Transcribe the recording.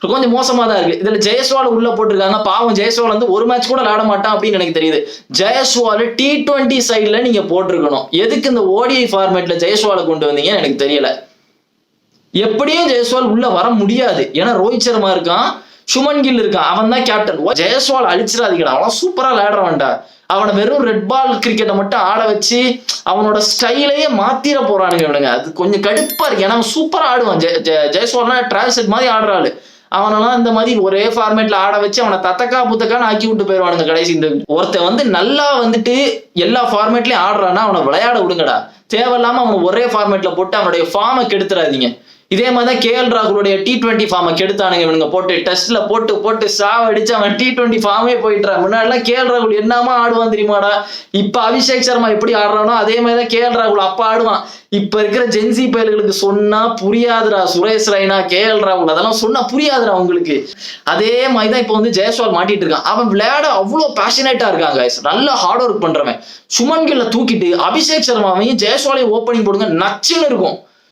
கொஞ்சம் மோசமா தான் இருக்கு. இதுல ஜெயஸ்வால் உள்ள போட்டிருக்காங்க. பாவம் ஜெயஸ்வால் வந்து ஒரு மேட்ச் கூட விளையாட மாட்டான் அப்படின்னு எனக்கு தெரியுது. ஜெயஸ்வால் T20 சைட்ல நீங்க போட்டிருக்கணும். எதுக்கு இந்த ODI ஃபார்மேட்ல ஜெயஸ்வாலை கொண்டு வந்தீங்கன்னு எனக்கு தெரியல. எப்படியும் ஜெயஸ்வால் உள்ள வர முடியாது. ஏன்னா ரோஹித் சர்மா இருக்கான், சுமன் கில் இருக்கான், அவன் தான் கேப்டன். ஜெயஸ்வால் அழிச்சிடாதீங்கடா, அவன் சூப்பரா விளையாடுறவன்டா. அவனை வெறும் ரெட் பால் கிரிக்கெட்டை மட்டும் ஆட வச்சு அவனோட ஸ்டைலையே மாத்திர போறானுங்க இவனுங்க. அது கொஞ்சம் கடுப்பா இருக்கு. ஏன்னா அவன் சூப்பரா ஆடுவான். ஜெயஸ்வால்னா டிராவல் செட் மாதிரி ஆடுறாள். அவனெல்லாம் இந்த மாதிரி ஒரே ஃபார்மேட்ல ஆட வச்சு அவனை தத்தக்கா புத்தக்கான்னு ஆக்கி விட்டு போயிடுவானுங்க கடைசி. இந்த ஒருத்தன் வந்து நல்லா வந்துட்டு எல்லா ஃபார்மேட்லயும் ஆடுறான்னா அவனை விளையாட விடுங்கடா. தேவையில்லாம அவனை ஒரே ஃபார்மேட்ல போட்டு அவனுடைய ஃபார்மை கெடுத்துறாதீங்க. இதே மாதிரிதான் KL ராகுலுடைய T20 ஃபார்மை கெடுத்தானுங்க இவனுங்க. போட்டு டெஸ்ட்ல போட்டு சாவடிச்சு அவன் T20 ஃபார்மே போயிட்டான். முன்னாடிலாம் KL ராகுல் என்னமா ஆடுவான் தெரியுமாடா. இப்ப அபிஷேக் சர்மா எப்படி ஆடுறானோ அதே மாதிரிதான் KL ராகுல் அப்ப ஆடுவான். இப்ப இருக்கிற ஜென்சி பயல்களுக்கு சொன்னா புரியாதுடா. சுரேஷ் ரெய்னா, KL ராகுல் அதெல்லாம் சொன்னா புரியாதுடா உங்களுக்கு. அதே மாதிரிதான் இப்ப வந்து ஜெயஸ்வால் மாட்டிட்டு இருக்கான். அவன் விளையாட அவ்வளவு பேஷனேட்டா இருக்காங்க, நல்ல ஹார்ட் ஒர்க் பண்றவன். சுமன் கில்ல தூக்கிட்டு அபிஷேக் சர்மாவையும் ஜெயஸ்வாலையும் ஓப்பனிங் போடுங்க, நச்சுன்னு இருக்கும்.